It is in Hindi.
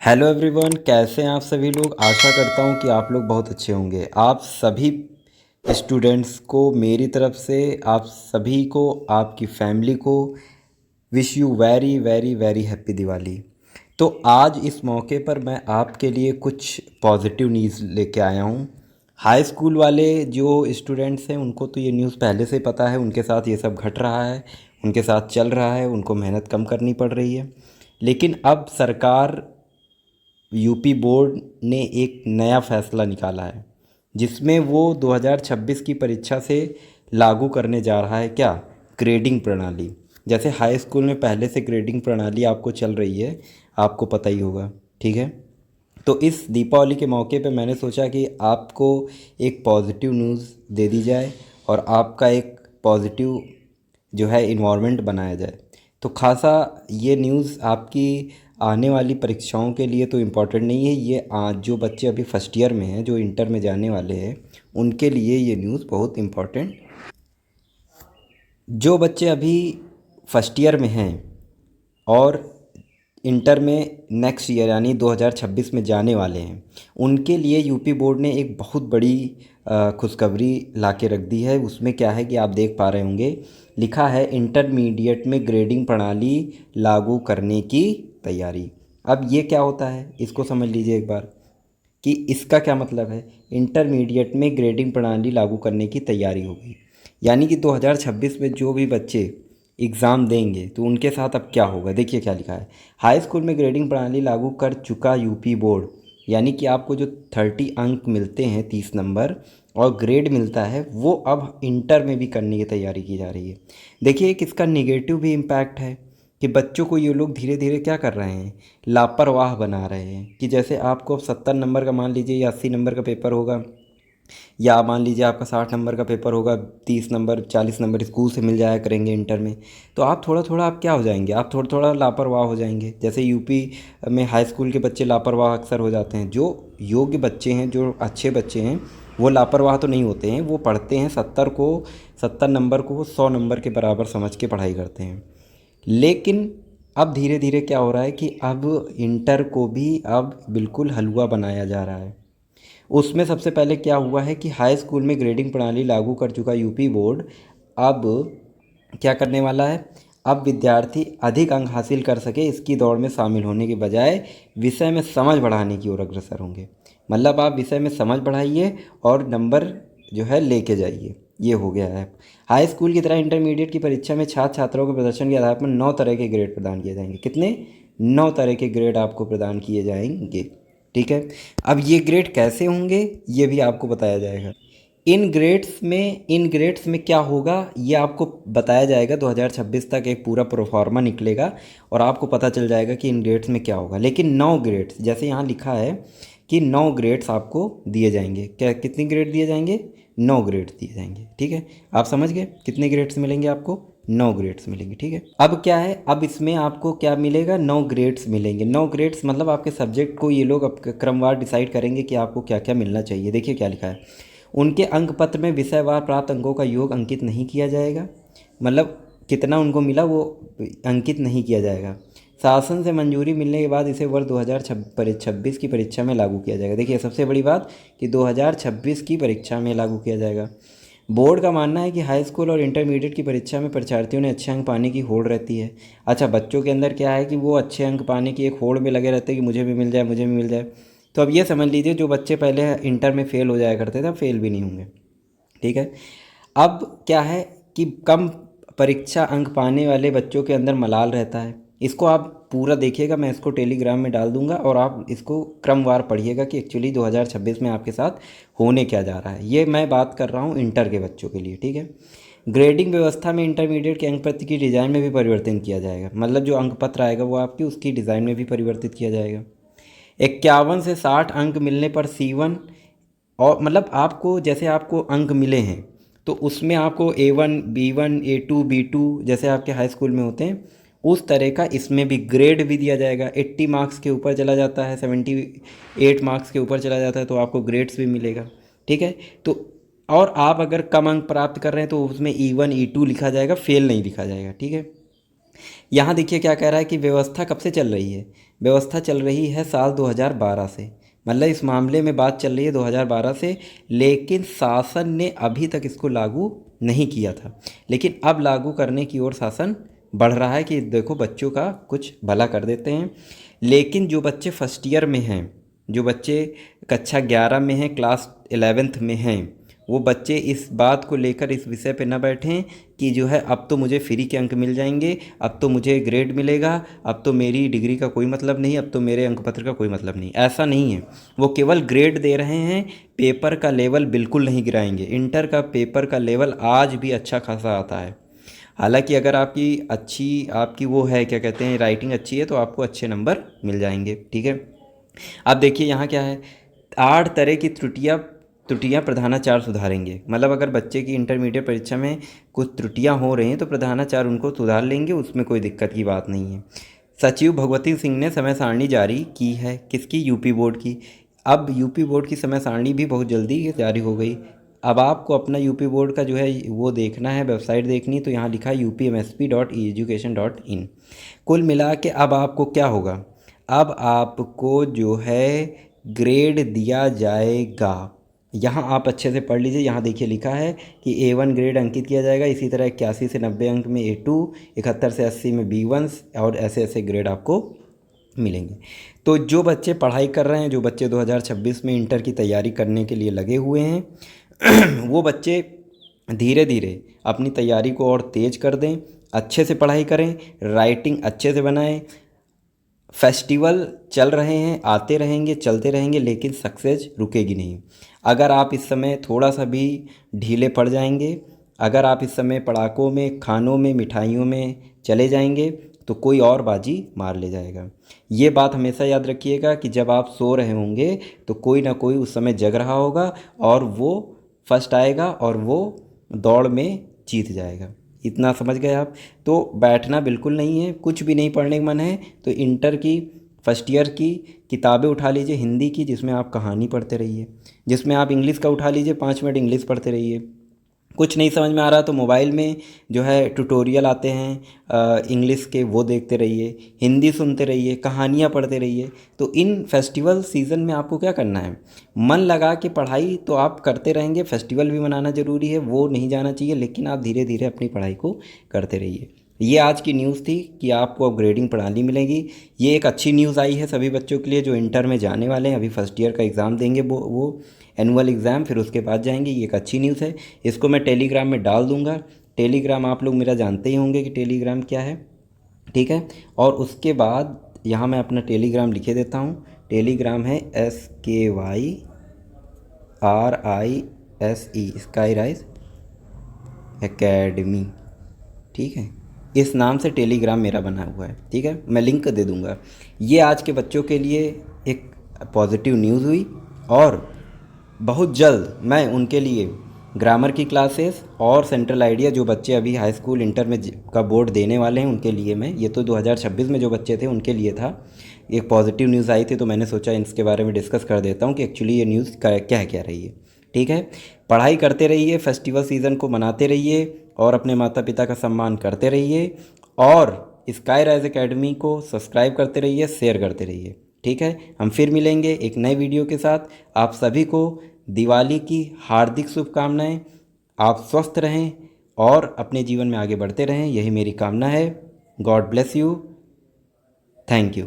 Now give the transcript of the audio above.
हेलो एवरीवन, कैसे हैं आप सभी लोग। आशा करता हूं कि आप लोग बहुत अच्छे होंगे। आप सभी स्टूडेंट्स को मेरी तरफ से, आप सभी को, आपकी फैमिली को wish you very very very happy Diwali. तो आज इस मौके पर मैं आपके लिए कुछ पॉजिटिव न्यूज़ लेके आया हूं। हाई स्कूल वाले जो स्टूडेंट्स हैं उनको तो ये न्यूज़ पहले से पता है, उनके साथ ये सब घट रहा है, उनके साथ चल रहा है, उनको मेहनत कम करनी पड़ रही है। लेकिन अब सरकार, यूपी बोर्ड ने एक नया फैसला निकाला है जिसमें वो 2026 की परीक्षा से लागू करने जा रहा है क्या, ग्रेडिंग प्रणाली। जैसे हाई स्कूल में पहले से ग्रेडिंग प्रणाली आपको चल रही है, आपको पता ही होगा, ठीक है। तो इस दीपावली के मौके पे मैंने सोचा कि आपको एक पॉजिटिव न्यूज़ दे दी जाए और आपका एक पॉजिटिव जो है इन्वायरमेंट बनाया जाए। तो खासा ये न्यूज़ आपकी आने वाली परीक्षाओं के लिए तो इम्पोर्टेंट नहीं है, ये आज जो बच्चे अभी फर्स्ट ईयर में हैं, जो इंटर में जाने वाले हैं, उनके लिए ये न्यूज़ बहुत इम्पोर्टेंट। जो बच्चे अभी फर्स्ट ईयर में हैं और इंटर में नेक्स्ट ईयर यानी 2026 में जाने वाले हैं, उनके लिए यूपी बोर्ड ने एक बहुत बड़ी खुशखबरी ला के रख दी है। उसमें क्या है कि आप देख पा रहे होंगे, लिखा है इंटरमीडिएट में ग्रेडिंग प्रणाली लागू करने की तैयारी। अब ये क्या होता है, इसको समझ लीजिए एक बार कि इसका क्या मतलब है। इंटरमीडिएट में ग्रेडिंग प्रणाली लागू करने की तैयारी होगी, यानी कि 2026 में जो भी बच्चे एग्ज़ाम देंगे तो उनके साथ अब क्या होगा। देखिए क्या लिखा है, हाई स्कूल में ग्रेडिंग प्रणाली लागू कर चुका यूपी बोर्ड, यानी कि आपको जो 30 अंक मिलते हैं, 30 नंबर और ग्रेड मिलता है, वो अब इंटर में भी करने की तैयारी की जा रही है। देखिए एक इसका निगेटिव भी इम्पैक्ट है कि बच्चों को ये लोग धीरे धीरे क्या कर रहे हैं, लापरवाह बना रहे हैं। कि जैसे आपको 70 नंबर का मान लीजिए या 80 नंबर का पेपर होगा, या मान लीजिए आपका 60 नंबर का पेपर होगा, 30 नंबर 40 नंबर स्कूल से मिल जाया करेंगे इंटर में, तो आप थोड़ा थोड़ा आप क्या हो जाएंगे, आप थोड़ा थोड़ा लापरवाह हो जाएंगे। जैसे यूपी में हाई स्कूल के बच्चे लापरवाह अक्सर हो जाते हैं। जो योग्य बच्चे हैं, जो अच्छे बच्चे हैं, वो लापरवाह तो नहीं होते हैं, वो पढ़ते हैं, 70 नंबर को वो 100 नंबर के बराबर समझ के पढ़ाई करते हैं। लेकिन अब धीरे धीरे क्या हो रहा है कि अब इंटर को भी अब बिल्कुल हलवा बनाया जा रहा है। उसमें सबसे पहले क्या हुआ है कि हाई स्कूल में ग्रेडिंग प्रणाली लागू कर चुका यूपी बोर्ड अब क्या करने वाला है, अब विद्यार्थी अधिक अंक हासिल कर सके इसकी दौड़ में शामिल होने के बजाय विषय में समझ बढ़ाने की ओर अग्रसर होंगे। मतलब आप विषय में समझ बढ़ाइए और नंबर जो है लेके जाइए, ये हो गया है। हाई स्कूल की तरह इंटरमीडिएट की परीक्षा में छात्र छात्राओं के प्रदर्शन के आधार पर 9 तरह के ग्रेड प्रदान किए जाएंगे। कितने? 9 तरह के ग्रेड आपको प्रदान किए जाएंगे, ठीक है। अब ये ग्रेड कैसे होंगे ये भी आपको बताया जाएगा। इन ग्रेड्स में क्या होगा ये आपको बताया जाएगा। 2026 तक एक पूरा प्रोफार्मा निकलेगा और आपको पता चल जाएगा कि इन ग्रेड्स में क्या होगा। लेकिन 9 ग्रेड्स, जैसे यहाँ लिखा है कि 9 ग्रेड्स आपको दिए जाएंगे। क्या, कितने ग्रेड दिए जाएंगे? 9 ग्रेड्स दिए जाएंगे, ठीक है। आप समझ गए कितने ग्रेड्स मिलेंगे आपको? 9 ग्रेड्स मिलेंगे, ठीक है। अब क्या है, अब इसमें आपको क्या मिलेगा? 9 ग्रेड्स मिलेंगे। 9 ग्रेड्स मतलब आपके सब्जेक्ट को ये लोग अब क्रमवार डिसाइड करेंगे कि आपको क्या क्या मिलना चाहिए। देखिए क्या लिखा है, उनके अंक पत्र में विषयवार प्राप्त अंकों का योग अंकित नहीं किया जाएगा। मतलब कितना उनको मिला वो अंकित नहीं किया जाएगा। शासन से मंजूरी मिलने के बाद इसे वर्ष 2026 की परीक्षा में लागू किया जाएगा। देखिए सबसे बड़ी बात कि 2026 की परीक्षा में लागू किया जाएगा। बोर्ड का मानना है कि हाई स्कूल और इंटरमीडिएट की परीक्षा में परीक्षार्थियों ने अच्छे अंक पाने की होड़ रहती है। अच्छा, बच्चों के अंदर क्या है कि वो अच्छे अंक पाने की एक होड़ में लगे रहते हैं कि मुझे भी मिल जाए, मुझे भी मिल जाए। तो अब ये समझ लीजिए जो बच्चे पहले इंटर में फ़ेल हो जाया करते थे अब फेल भी नहीं होंगे, ठीक है। अब क्या है कि कम परीक्षा अंक पाने वाले बच्चों के अंदर मलाल रहता है। इसको आप पूरा देखिएगा, मैं इसको टेलीग्राम में डाल दूंगा और आप इसको क्रमवार पढ़िएगा कि एक्चुअली 2026 में आपके साथ होने क्या जा रहा है। ये मैं बात कर रहा हूँ इंटर के बच्चों के लिए, ठीक है। ग्रेडिंग व्यवस्था में इंटरमीडिएट के अंक पत्र की डिज़ाइन में भी परिवर्तन किया जाएगा। मतलब जो अंक पत्र आएगा वो आपकी उसकी डिज़ाइन में भी परिवर्तित किया जाएगा। 51 से 60 अंक मिलने पर C1, और मतलब आपको जैसे आपको अंक मिले हैं तो उसमें आपको A1 B1 A2 B2 जैसे आपके हाई स्कूल में होते हैं उस तरह का इसमें भी ग्रेड भी दिया जाएगा। 80 मार्क्स के ऊपर चला जाता है, 78 मार्क्स के ऊपर चला जाता है तो आपको ग्रेड्स भी मिलेगा, ठीक है। तो और आप अगर कम अंक प्राप्त कर रहे हैं तो उसमें E1 E2 लिखा जाएगा, फेल नहीं लिखा जाएगा, ठीक है। यहाँ देखिए क्या कह रहा है कि व्यवस्था कब से चल रही है। व्यवस्था चल रही है साल 2012 से, मतलब इस मामले में बात चल रही है 2012 से, लेकिन शासन ने अभी तक इसको लागू नहीं किया था। लेकिन अब लागू करने की ओर शासन बढ़ रहा है कि देखो बच्चों का कुछ भला कर देते हैं। लेकिन जो बच्चे फर्स्ट ईयर में हैं, जो बच्चे कक्षा 11 में हैं, क्लास 11th में हैं, वो बच्चे इस बात को लेकर इस विषय पे न बैठें कि जो है अब तो मुझे फ्री के अंक मिल जाएंगे, अब तो मुझे ग्रेड मिलेगा, अब तो मेरी डिग्री का कोई मतलब नहीं, अब तो मेरे अंक पत्र का कोई मतलब नहीं। ऐसा नहीं है, वो केवल ग्रेड दे रहे हैं, पेपर का लेवल बिल्कुल नहीं गिराएंगे। इंटर का पेपर का लेवल आज भी अच्छा खासा आता है। हालांकि अगर आपकी वो है क्या कहते हैं, राइटिंग अच्छी है तो आपको अच्छे नंबर मिल जाएंगे। ठीक है, अब देखिए यहाँ क्या है, 8 तरह की त्रुटियाँ प्रधानाचार्य सुधारेंगे। मतलब अगर बच्चे की इंटरमीडिएट परीक्षा में कुछ त्रुटियाँ हो रही हैं तो प्रधानाचार्य उनको सुधार लेंगे, उसमें कोई दिक्कत की बात नहीं है। सचिव भगवती सिंह ने समय सारणी जारी की है, किसकी? यूपी बोर्ड की। अब यूपी बोर्ड की समय सारणी भी बहुत जल्दी जारी हो गई। अब आपको अपना यूपी बोर्ड का जो है वो देखना है, वेबसाइट देखनी है, तो यहाँ लिखा है upmsp.education.in। कुल मिला के अब आपको क्या होगा, अब आपको जो है ग्रेड दिया जाएगा। यहाँ आप अच्छे से पढ़ लीजिए, यहाँ देखिए लिखा है कि A1 ग्रेड अंकित किया जाएगा। इसी तरह 81 से 90 अंक में A2, 71 से 80 में B1 और ऐसे ऐसे ग्रेड आपको मिलेंगे। तो जो बच्चे पढ़ाई कर रहे हैं, जो बच्चे 2026 में इंटर की तैयारी करने के लिए लगे हुए हैं वो बच्चे धीरे धीरे अपनी तैयारी को और तेज़ कर दें, अच्छे से पढ़ाई करें, राइटिंग अच्छे से बनाएं। फेस्टिवल चल रहे हैं, आते रहेंगे, चलते रहेंगे, लेकिन सक्सेस रुकेगी नहीं। अगर आप इस समय थोड़ा सा भी ढीले पड़ जाएंगे, अगर आप इस समय पड़ाकों में, खानों में, मिठाइयों में चले जाएंगे तो कोई और बाजी मार ले जाएगा। ये बात हमेशा याद रखिएगा कि जब आप सो रहे होंगे तो कोई ना कोई उस समय जग रहा होगा और वो फर्स्ट आएगा और वो दौड़ में जीत जाएगा। इतना समझ गए आप? तो बैठना बिल्कुल नहीं है, कुछ भी नहीं पढ़ने का मन है तो इंटर की फर्स्ट ईयर की किताबें उठा लीजिए, हिंदी की, जिसमें आप कहानी पढ़ते रहिए, जिसमें आप इंग्लिश का उठा लीजिए, 5 मिनट इंग्लिश पढ़ते रहिए। कुछ नहीं समझ में आ रहा तो मोबाइल में जो है ट्यूटोरियल आते हैं इंग्लिश के, वो देखते रहिए, हिंदी सुनते रहिए, कहानियाँ पढ़ते रहिए। तो इन फेस्टिवल सीज़न में आपको क्या करना है, मन लगा के पढ़ाई तो आप करते रहेंगे। फेस्टिवल भी मनाना ज़रूरी है, वो नहीं जाना चाहिए, लेकिन आप धीरे धीरे अपनी पढ़ाई को करते रहिए। ये आज की न्यूज़ थी कि आपको अपग्रेडिंग प्रणाली मिलेगी। ये एक अच्छी न्यूज़ आई है सभी बच्चों के लिए जो इंटर में जाने वाले हैं, अभी फर्स्ट ईयर का एग्ज़ाम देंगे, वो एनुअल एग्ज़ाम, फिर उसके बाद जाएंगे। ये एक अच्छी न्यूज़ है, इसको मैं टेलीग्राम में डाल दूंगा। टेलीग्राम आप लोग मेरा जानते ही होंगे कि टेलीग्राम क्या है, ठीक है। और उसके बाद यहाँ मैं अपना टेलीग्राम लिखे देता हूँ। टेलीग्राम है SKYRISE, स्काई राइज एकेडमी, ठीक है। इस नाम से टेलीग्राम मेरा बना हुआ है, ठीक है, मैं लिंक दे दूँगा। ये आज के बच्चों के लिए एक पॉजिटिव न्यूज़ हुई और बहुत जल्द मैं उनके लिए ग्रामर की क्लासेस और सेंट्रल आइडिया, जो बच्चे अभी हाई स्कूल इंटर में का बोर्ड देने वाले हैं उनके लिए, मैं ये तो 2026 में जो बच्चे थे उनके लिए था। एक पॉजिटिव न्यूज़ आई थी तो मैंने सोचा इसके बारे में डिस्कस कर देता हूँ कि एक्चुअली ये न्यूज़ क्या रही है, ठीक है। पढ़ाई करते रहिए, फेस्टिवल सीज़न को मनाते रहिए और अपने माता पिता का सम्मान करते रहिए और स्काई राइज एकेडमी को सब्सक्राइब करते रहिए, शेयर करते रहिए, ठीक है। हम फिर मिलेंगे एक नए वीडियो के साथ। आप सभी को दिवाली की हार्दिक शुभकामनाएं। आप स्वस्थ रहें और अपने जीवन में आगे बढ़ते रहें, यही मेरी कामना है। God bless you. Thank you.